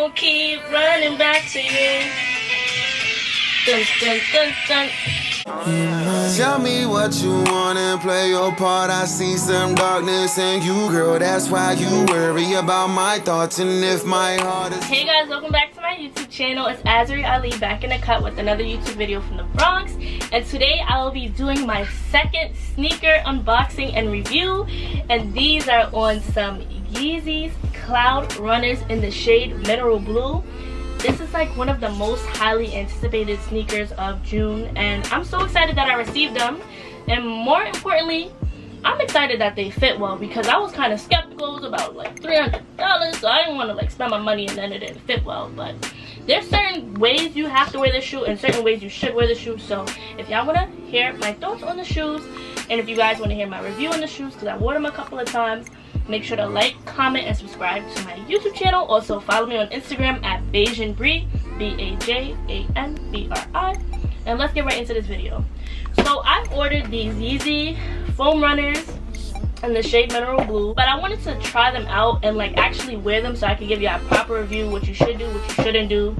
gon' keep running back to you. Dun, dun, dun, dun. Tell me what you want and play your part. I see some darkness in you, girl. That's why you worry about my thoughts. And if my heart is... Hey guys, welcome back to my YouTube channel. It's Azure back in the cut with another YouTube video from the Bronx. And today I will be doing my second sneaker unboxing and review. And these are on some Yeezy's Cloud Runners in the shade Mineral Blue. This is like one of the most highly anticipated sneakers of June, and I'm so excited that I received them. And more importantly, I'm excited that they fit well, because I was kind of skeptical about like $300, so I didn't want to like spend my money and then it didn't fit well. But there's certain ways you have to wear this shoe and certain ways you should wear the shoe. So if y'all want to hear my thoughts on the shoes, and if you guys want to hear my review on the shoes, because I wore them a couple of times, make sure to like, comment, and subscribe to my YouTube channel. Also, follow me on Instagram at bajanbri, B-A-J-A-N-B-R-I. And let's get right into this video. So, I ordered these Yeezy foam runners in the shade Mineral Blue. But I wanted to try them out and like actually wear them so I could give you a proper review, what you should do, what you shouldn't do,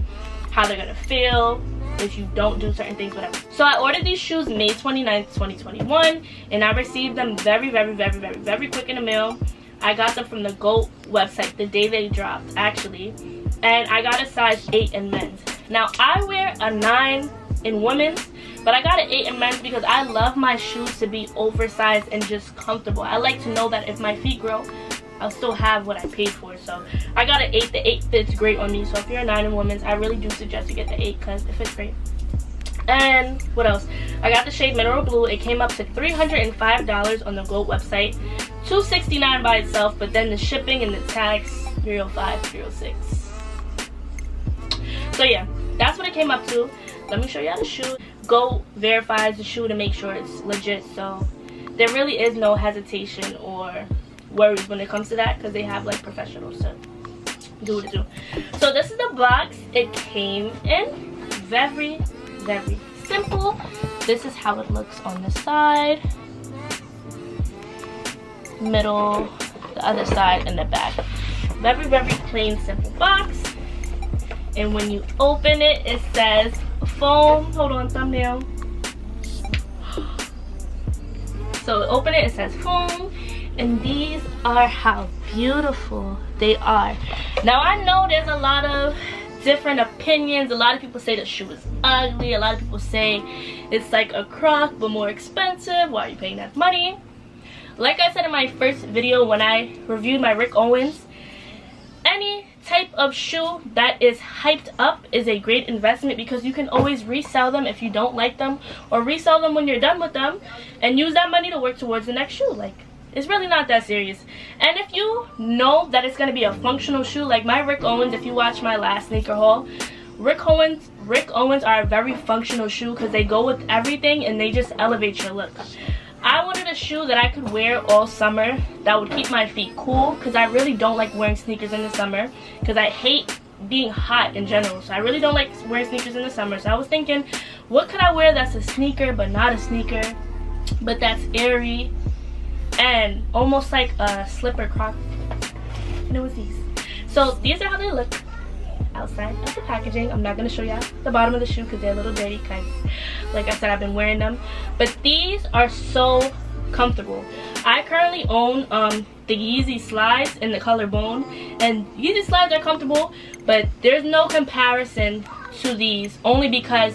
how they're going to feel if you don't do certain things, whatever. So I ordered these shoes May 29th, 2021. And I received them very quick in the mail. I got them from the GOAT website the day they dropped, actually. And I got a size 8 in men's. Now, I wear a 9 in women's, but I got an 8 in men's because I love my shoes to be oversized and just comfortable. I like to know that if my feet grow, I'll still have what I paid for. So I got an 8. The 8 fits great on me. So if you're a 9 in women's, I really do suggest you get the 8 because it fits great. And what else? I got the shade Mineral Blue. It came up to $305 on the GOAT website. $269 by itself, but then the shipping and the tax, $305, $306. So yeah, that's what it came up to. Let me show you how the shoe. GOAT verifies the shoe to make sure it's legit, so there really is no hesitation or worries when it comes to that, because they have like professionals to do what it do. So this is the box it came in. Very simple. This is how it looks on the side, middle, the other side, and the back. Very plain, simple box. And when you open it, it says foam. Hold on, thumbnail. So open it, it says foam. And these are how beautiful they are. Now I know there's a lot of different opinions. A lot of people say the shoe is ugly. A lot of people say it's like a Croc but more expensive. Why are you paying that money? Like I said in my first video when I reviewed my Rick Owens, any type of shoe that is hyped up is a great investment, because you can always resell them if you don't like them, or resell them when you're done with them and use that money to work towards the next shoe. Like, it's really not that serious. And if you know that it's going to be a functional shoe, like my Rick Owens, if you watch my last sneaker haul, Rick Owens are a very functional shoe because they go with everything and they just elevate your look. I wanted a shoe that I could wear all summer that would keep my feet cool, because I really don't like wearing sneakers in the summer because I hate being hot in general. So I really don't like wearing sneakers in the summer. So I was thinking, what could I wear that's a sneaker but not a sneaker, but that's airy and almost like a slipper Croc? And it was these. So these are how they look outside of the packaging. I'm not going to show you the bottom of the shoe because they're a little dirty, because like I said, I've been wearing them. But these are so comfortable. I currently own the Yeezy slides in the color bone, and Yeezy slides are comfortable, but there's no comparison to these, only because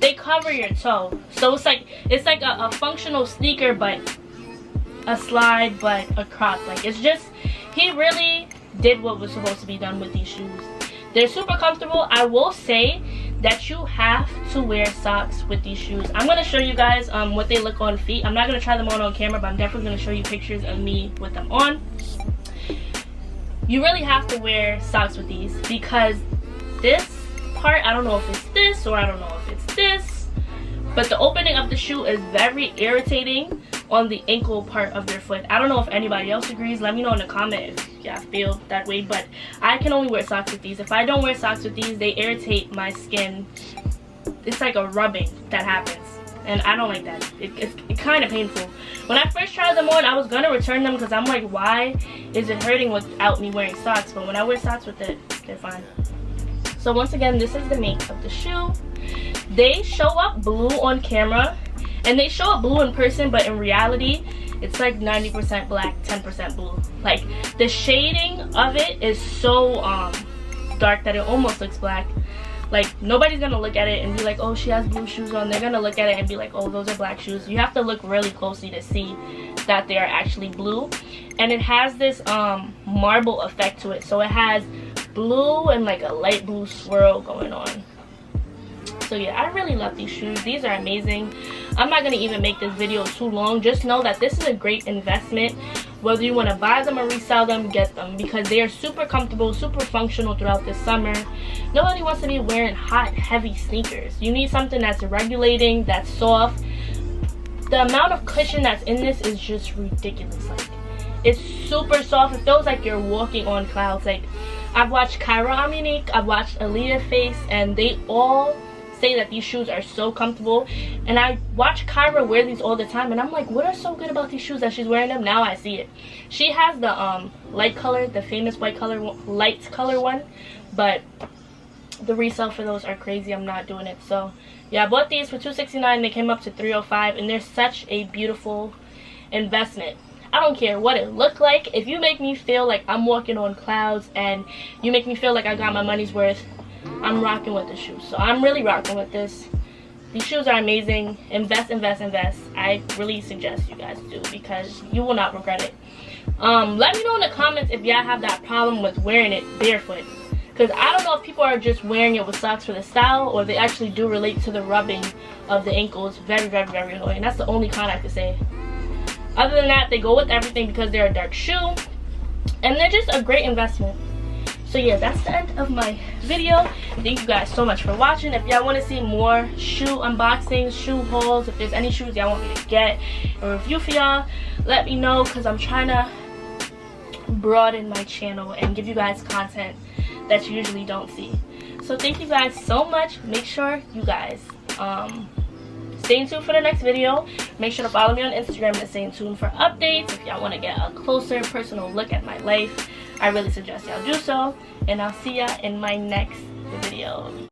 they cover your toe. So it's like a functional sneaker but a slide but a Croc. Like, it's just, he really did what was supposed to be done with these shoes. They're super comfortable. I will say that you have to wear socks with these shoes. I'm going to show you guys what they look on feet. I'm not going to try them on camera, but I'm definitely going to show you pictures of me with them on. You really have to wear socks with these, because this part, I don't know if it's this or I don't know if it's this, but the opening of the shoe is very irritating on the ankle part of your foot. I don't know if anybody else agrees. Let me know in the comment if y'all feel that way, but I can only wear socks with these. If I don't wear socks with these, they irritate my skin. It's like a rubbing that happens, and I don't like that. It's kind of painful. When I first tried them on, I was gonna return them because I'm like, why is it hurting without me wearing socks? But when I wear socks with it, they're fine. So once again, this is the make of the shoe. They show up blue on camera, and they show up blue in person, but in reality, it's like 90% black, 10% blue. Like, the shading of it is so dark that it almost looks black. Like, nobody's gonna look at it and be like, oh, she has blue shoes on. They're gonna look at it and be like, oh, those are black shoes. You have to look really closely to see that they are actually blue. And it has this marble effect to it. So it has blue and like a light blue swirl going on. So yeah, I really love these shoes. These are amazing. I'm not gonna even make this video too long. Just know that this is a great investment. Whether you want to buy them or resell them, get them, because they are super comfortable, super functional throughout the summer. Nobody wants to be wearing hot, heavy sneakers. You need something that's regulating, that's soft. The amount of cushion that's in this is just ridiculous. Like, it's super soft. It feels like you're walking on clouds. Like, I've watched Kyra Aminique, I've watched Aaliyah Face, and they all say that these shoes are so comfortable. And I watch Kyra wear these all the time, and I'm like, what are so good about these shoes that she's wearing them? Now I see it. She has the light color, the famous light color one, but the resale for those are crazy. I'm not doing it. So yeah, I bought these for $269. They came up to $305, and they're such a beautiful investment. I don't care what it looked like. If you make me feel like I'm walking on clouds and you make me feel like I got my money's worth, I'm rocking with the shoes. So I'm really rocking with this. These shoes are amazing. Invest, invest, invest. I really suggest you guys do, because you will not regret it. Let me know in the comments if y'all have that problem with wearing it barefoot, because I don't know if people are just wearing it with socks for the style, or they actually do relate to the rubbing of the ankles. Very, very, very annoying. That's the only con I could say. Other than that, they go with everything because they're a dark shoe, and they're just a great investment. So yeah, that's the end of my video. Thank you guys so much for watching. If y'all want to see more shoe unboxings, shoe hauls, if there's any shoes y'all want me to get or review for y'all, let me know, because I'm trying to broaden my channel and give you guys content that you usually don't see. So thank you guys so much. Make sure you guys stay tuned for the next video. Make sure to follow me on Instagram and stay tuned for updates. If y'all want to get a closer personal look at my life, I really suggest y'all do so. And I'll see ya in my next video.